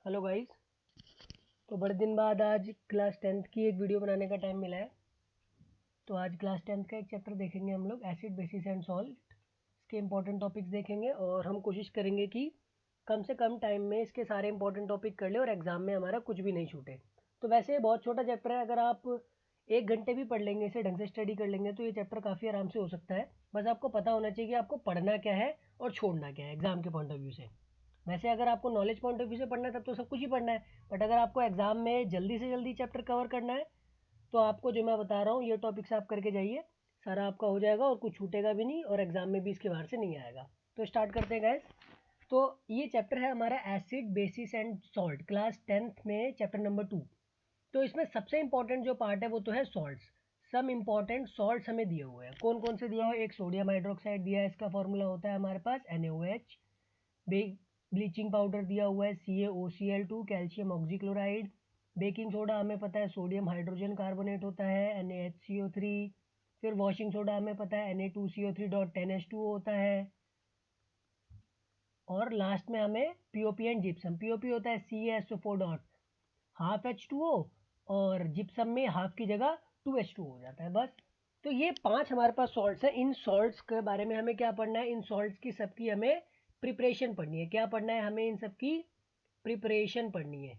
Hello guys. तो बड़े दिन बाद आज क्लास 10th की एक वीडियो बनाने का टाइम मिला है। तो आज क्लास 10th का एक चैप्टर देखेंगे हम लोग, एसिड बेसिस एंड सॉल्ट। इसके इंपॉर्टेंट टॉपिक्स देखेंगे और हम कोशिश करेंगे कि कम से कम टाइम में इसके सारे इंपॉर्टेंट टॉपिक कर ले और एग्जाम में हमारा कुछ भी नहीं छूटे। तो वैसे बहुत छोटा चैप्टर है, अगर आप 1 घंटे भी पढ़ लेंगे, इसे ढंग से स्टडी कर लेंगे तो ये चैप्टर काफ़ी आराम से हो सकता है। बस आपको पता होना चाहिए कि आपको पढ़ना क्या है और छोड़ना क्या है एग्जाम के पॉइंट ऑफ व्यू से। वैसे अगर आपको नॉलेज पॉइंट ऑफ व्यू से पढ़ना है तब तो सब कुछ ही पढ़ना है, बट अगर आपको एग्जाम में जल्दी से जल्दी चैप्टर कवर करना है तो आपको जो मैं बता रहा हूँ ये टॉपिक्स आप करके जाइए, सारा आपका हो जाएगा और कुछ छूटेगा भी नहीं और एग्जाम में भी इसके बाहर से नहीं आएगा। तो स्टार्ट करते हैं गाइस। तो ये चैप्टर है हमारा acid basis and salt, class 10th में चैप्टर नंबर 2। तो इसमें सबसे इंपॉर्टेंट जो पार्ट है वो तो है सॉल्ट्स। सम इंपॉर्टेंट सॉल्ट्स हमें दिए हुए हैं। कौन कौन से दिया हुआ है? एक सोडियम हाइड्रोक्साइड दिया है, इसका फॉर्मूला होता है हमारे पास NaOH। ब्लीचिंग पाउडर दिया हुआ है CaOCl2, calcium oxychloride. Baking soda हमें पता है सोडियम हाइड्रोजन कार्बोनेट होता है NaHCO3। फिर वॉशिंग सोडा हमें पता है Na2CO3.10H2O होता है। और लास्ट में हमें पीओपी एंड जिप्सम। पीओपी होता है CaSO4 डॉट हाफ H2O और जिप्सम में हाफ की जगह 2H2 हो जाता है बस। तो ये 5 हमारे पास सॉल्ट्स हैं। इन सॉल्ट्स के बारे में हमें क्या पढ़ना है? इन सॉल्ट्स की सबकी हमें प्रिपरेशन पढ़नी है। क्या पढ़ना है हमें? इन सबकी प्रिपरेशन पढ़नी है।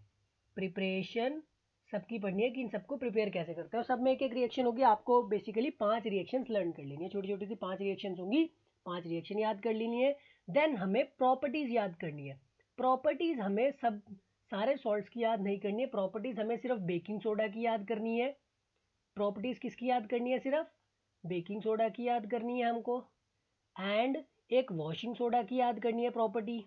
प्रिपरेशन सबकी पढ़नी है कि इन सबको प्रिपेयर कैसे करते हैं। और सब में एक एक रिएक्शन होगी। आपको बेसिकली 5 रिएक्शंस लर्न कर लेनी है, छोटी छोटी सी 5 रिएक्शंस होंगी। 5 रिएक्शन याद कर लेनी है। देन हमें प्रॉपर्टीज याद करनी है। प्रॉपर्टीज हमें सब सारे सॉल्ट्स की याद नहीं करनी है। प्रॉपर्टीज हमें सिर्फ बेकिंग सोडा की याद करनी है। प्रॉपर्टीज किसकी याद करनी है? सिर्फ बेकिंग सोडा की याद करनी है हमको। एंड एक वॉशिंग सोडा की याद करनी है प्रॉपर्टी।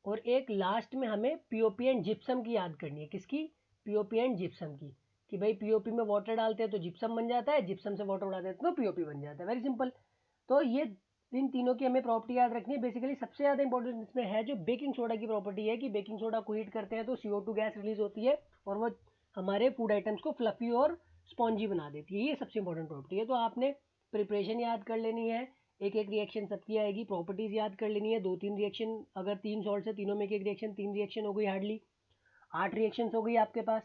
और एक लास्ट में हमें पीओपी एंड जिप्सम की याद करनी है। किसकी? पीओपी एंड जिप्सम की। कि भाई पीओपी में वाटर डालते हैं तो जिप्सम बन जाता है, जिप्सम से वाटर उड़ाते हैं तो पीओपी बन जाता है। Very simple. तो ये इन तीनों की हमें प्रॉपर्टी याद रखनी है। बेसिकली सबसे ज़्यादा इंपॉर्टेंट इसमें है जो बेकिंग सोडा की प्रॉपर्टी है कि बेकिंग सोडा को हीट करते हैं तो CO2 गैस रिलीज होती है और वो हमारे फूड आइटम्स को फ्लफी और स्पॉन्जी बना देती है। ये सबसे इंपॉर्टेंट प्रॉपर्टी है। तो आपने प्रिपरेशन याद कर लेनी है, एक एक रिएक्शन सबकी आएगी। प्रॉपर्टीज याद कर लेनी है, 2-3 रिएक्शन, अगर 3 सॉल्ट है तीनों में एक एक रिएक्शन, 3 रिएक्शन हो गई, हार्डली 8 रिएक्शन हो गई आपके पास।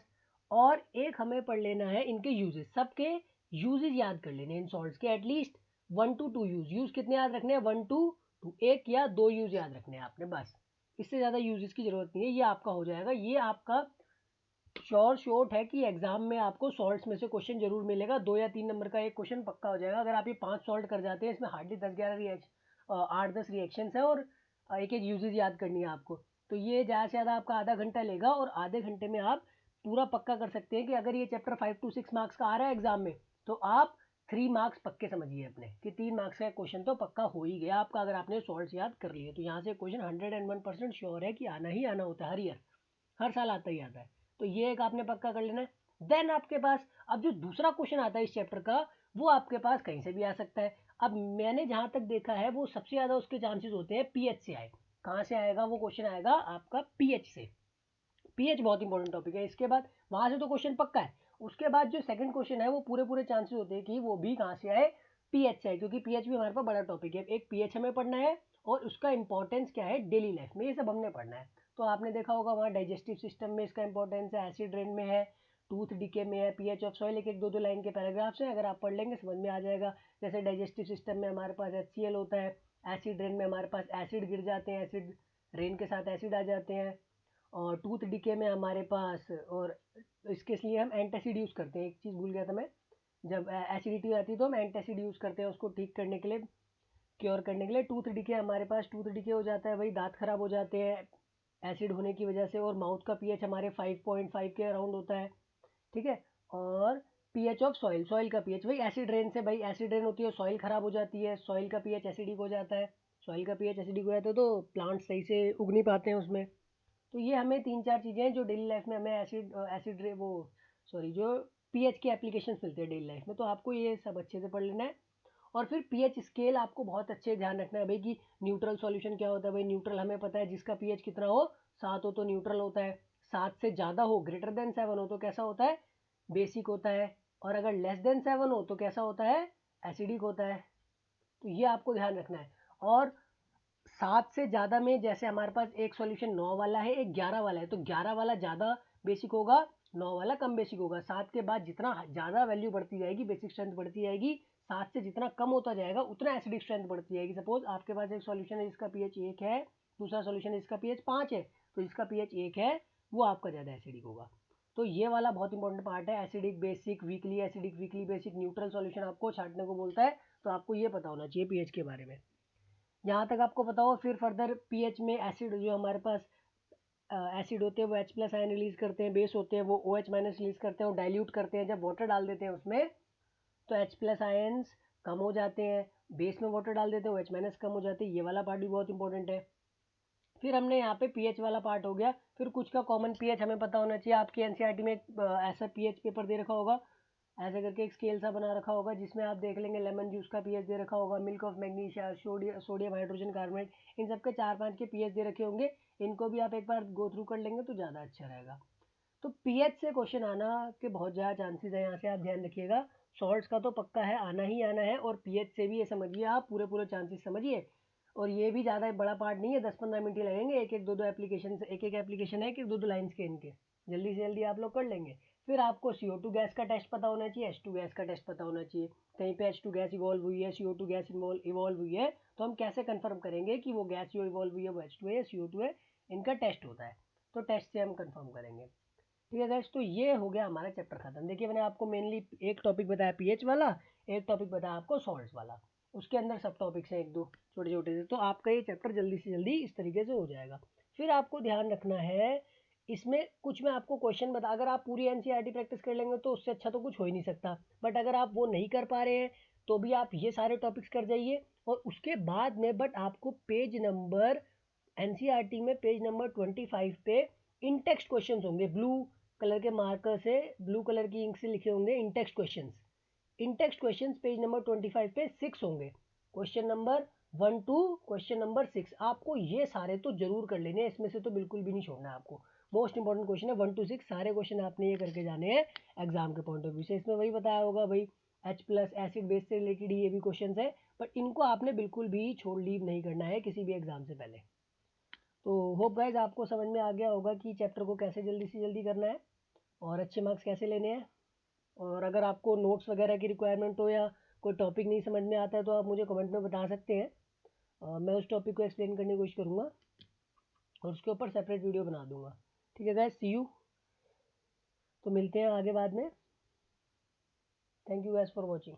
और एक हमें पढ़ लेना है इनके यूजेस। सबके यूजेस याद कर लेने इन सॉल्ट्स के, एटलीस्ट 1 to 2 यूज कितने याद रखने हैं? 1 to 2, एक या दो यूज याद रखने हैं आपने बस। इससे ज़्यादा यूजेस की जरूरत नहीं है। ये आपका हो जाएगा। ये आपका श्योर शॉट है कि एग्जाम में आपको सॉल्ट्स में से क्वेश्चन जरूर मिलेगा। 2 या 3 नंबर का एक क्वेश्चन पक्का हो जाएगा अगर आप ये 5 सॉल्ट कर जाते हैं। इसमें हार्डली 10-11 रिएक्शन, 8-10 रिएक्शन है और एक एक यूजेज याद करनी है आपको। तो ये ज़्यादा से ज़्यादा आपका आधा घंटा लेगा और आधे घंटे में आप पूरा पक्का कर सकते हैं कि अगर ये चैप्टर 5 to 6 मार्क्स का आ रहा है एग्जाम में तो आप 3 मार्क्स पक्के समझिए अपने कि 3 मार्क्स का क्वेश्चन तो पक्का हो ही गया आपका अगर आपने सॉल्ट्स याद कर लिए। तो यहाँ से क्वेश्चन 101% श्योर है कि आना ही आना होता है। हर ईयर, हर साल आता ही आता है। तो ये एक आपने पक्का कर लेना है। देन आपके पास अब जो दूसरा क्वेश्चन आता है इस चैप्टर का वो आपके पास कहीं से भी आ सकता है। अब मैंने जहां तक देखा है वो सबसे ज़्यादा उसके चांसेस होते हैं पीएच से आए। कहाँ से आएगा वो क्वेश्चन? आएगा आपका पीएच से। पीएच बहुत इंपॉर्टेंट टॉपिक है। इसके बाद वहां से तो क्वेश्चन पक्का है। उसके बाद जो सेकंड क्वेश्चन है वो पूरे पूरे चांसेस होते हैं कि वो भी कहाँ से आए? पीएच से आए, क्योंकि पीएच भी हमारे पास बड़ा टॉपिक है। एक पीएच हमें पढ़ना है और उसका इंपॉर्टेंस क्या है डेली लाइफ में, ये सब हमने पढ़ना है। तो आपने देखा होगा वहाँ डाइजेस्टिव सिस्टम में इसका इंपॉर्टेंस है, एसिड रेन में है, टूथ डीके में है, पीएच ऑफ सॉइल, एक एक दो दो लाइन के पैराग्राफ्स हैं। अगर आप पढ़ लेंगे समझ में आ जाएगा। जैसे डाइजेस्टिव सिस्टम में हमारे पास HCl होता है, एसिड रेन में हमारे पास एसिड गिर जाते हैं, एसिड रेन के साथ एसिड आ जाते हैं। और टूथ डीके में हमारे पास, और इसके लिए हम एंटासिड यूज़ करते हैं। एक चीज़ भूल गया था मैं, जब एसिडिटी आती है तो हम एंटासिड यूज़ करते हैं उसको ठीक करने के लिए, क्योर करने के लिए। टूथ डीके हमारे पास, टूथ डीके हो जाता है, वही दांत खराब हो जाते हैं एसिड होने की वजह से। और माउथ का पीएच हमारे 5.5 के अराउंड होता है, ठीक है। और पीएच ऑफ सॉइल, सॉइल का पीएच वही एसिड रेन से, भाई एसिड रेन होती है सॉइल खराब हो जाती है, सॉइल का पीएच एसिडिक हो जाता है। सॉइल का पीएच एसिडिक हो जाता है तो प्लांट सही से उग नहीं पाते हैं उसमें। तो ये हमें 3-4 चीज़ें हैं जो डेली लाइफ में हमें एसिड वो सॉरी जो पीएच के एप्लीकेशंस मिलते हैं डेली लाइफ में। तो आपको ये सब अच्छे से पढ़ लेना है। और फिर पीएच स्केल आपको बहुत अच्छे ध्यान रखना है भाई कि न्यूट्रल सॉल्यूशन क्या होता है। भाई न्यूट्रल हमें पता है जिसका पीएच कितना हो, 7 हो तो न्यूट्रल होता है, 7 से ज़्यादा हो, ग्रेटर देन 7 हो तो कैसा होता है? बेसिक होता है। और अगर लेस देन 7 हो तो कैसा होता है? एसिडिक होता है। तो ये आपको ध्यान रखना है। और 7 से ज़्यादा में जैसे हमारे पास एक सॉल्यूशन 9 वाला है, एक 11 वाला है, तो 11 वाला ज़्यादा बेसिक होगा, 9 वाला कम बेसिक होगा। 7 के बाद जितना ज़्यादा वैल्यू बढ़ती जाएगी, बेसिक स्ट्रेंथ बढ़ती जाएगी, 7 से जितना कम होता जाएगा उतना एसिडिक स्ट्रेंथ बढ़ती जाएगी। सपोज आपके पास एक सॉल्यूशन है जिसका पीएच 1 है, दूसरा सॉल्यूशन है जिसका पीएच 5 है, तो जिसका पीएच 1 है वो आपका ज़्यादा एसिडिक होगा। तो ये वाला बहुत इंपॉर्टेंट पार्ट है, acidic basic weekly, acidic weekly basic, neutral solution आपको छांटने को बोलता है, तो आपको ये पता होना चाहिए पीएच के बारे में। यहाँ तक आपको पता हो, फिर फर्दर पीएच में एसिड जो हमारे पास एसिड होते हैं वो H प्लस आयन रिलीज करते हैं, बेस होते हैं वो OH माइनस रिलीज करते हैं और डाइल्यूट करते हैं। जब वाटर डाल देते हैं उसमें तो H प्लस आयन्स कम हो जाते हैं, बेस में वाटर डाल देते हैं OH माइनस कम हो जाते हैं। ये वाला पार्ट भी बहुत इंपॉर्टेंट है। फिर हमने यहाँ पे पीएच वाला पार्ट हो गया। फिर कुछ का कॉमन पीएच हमें पता होना चाहिए। आपकी एनसीईआरटी में ऐसा पीएच पेपर दे रखा होगा, ऐसे करके एक स्केल सा बना रखा होगा जिसमें आप देख लेंगे लेमन जूस का पीएच दे रखा होगा, milk of magnesia, sodium hydrogen carbonate, इन सब के 4-5 के पीएच दे रखे होंगे। इनको भी आप एक बार गो थ्रू कर लेंगे तो ज़्यादा अच्छा रहेगा। तो पीएच से क्वेश्चन आना के बहुत ज़्यादा चांसेस है, यहाँ से आप ध्यान रखिएगा। सॉल्ट्स का तो पक्का है, आना ही आना है, और पीएच से भी ये समझिए आप पूरे पूरे चांसेस समझिए। और ये भी ज़्यादा बड़ा पार्ट नहीं है, 10-15 मिनट ही लगेंगे, एक एक दो दो एप्लीकेशन से, एक एक एप्लीकेशन है कि दो दो लाइन्स के इनके, जल्दी से जल्दी आप लोग कर लेंगे। फिर आपको CO2 गैस का टेस्ट पता होना चाहिए, H2 गैस का टेस्ट पता होना चाहिए। कहीं पे H2 गैस इवॉल्व हुई है, CO2 गैस इवॉल्व हुई है, तो हम कैसे कंफर्म करेंगे कि वो गैस जो इवॉल्व हुई है वो H2 है या CO2 है? इनका टेस्ट होता है, तो टेस्ट से हम कंफर्म करेंगे। ठीक है गाइस, तो ये हो गया हमारा चैप्टर खत्म। देखिए मैंने आपको मेनली एक टॉपिक बताया पीएच वाला, एक टॉपिक बताया आपको सॉल्ट्स वाला, उसके अंदर सब टॉपिक्स हैं एक दो छोटे छोटे से। तो आपका ये चैप्टर जल्दी से जल्दी इस तरीके से हो जाएगा। फिर आपको ध्यान रखना है, इसमें कुछ मैं आपको क्वेश्चन बता, अगर आप पूरी एनसीईआरटी प्रैक्टिस कर लेंगे तो उससे अच्छा तो कुछ हो ही नहीं सकता। बट अगर आप वो नहीं कर पा रहे हैं तो भी आप ये सारे टॉपिक्स कर जाइए, और उसके बाद में बट आपको पेज नंबर, एनसीईआरटी में पेज नंबर 25 पे इन टेक्स्ट क्वेश्चंस होंगे, ब्लू कलर के मार्कर से, ब्लू कलर की इंक से लिखे होंगे in text questions. In text questions page number 25 पे 6 होंगे, question number 1 to question number 6। आपको ये सारे तो जरूर कर लेने हैं, इसमें से तो बिल्कुल भी नहीं छोड़ना है आपको। मोस्ट इंपॉर्टेंट क्वेश्चन है 1 to 6, सारे क्वेश्चन आपने ये करके जाने हैं एग्जाम के पॉइंट ऑफ व्यू से। इसमें वही बताया होगा भाई, H प्लस एसिड बेस से रिलेटेड ये भी क्वेश्चन है, बट इनको आपने बिल्कुल भी छोड़ लीव नहीं करना है किसी भी एग्जाम से पहले। तो होप गाइज आपको समझ में आ गया होगा कि चैप्टर को कैसे जल्दी से जल्दी करना है और अच्छे मार्क्स कैसे लेने हैं। और अगर आपको नोट्स वगैरह की रिक्वायरमेंट हो या कोई टॉपिक नहीं समझ में आता है तो आप मुझे कमेंट में बता सकते हैं, मैं उस टॉपिक को एक्सप्लेन करने की कोशिश करूँगा और उसके ऊपर सेपरेट वीडियो बना दूंगा। ठीक है गाइज, सी यू। तो मिलते हैं आगे बाद में। Thank you guys for watching.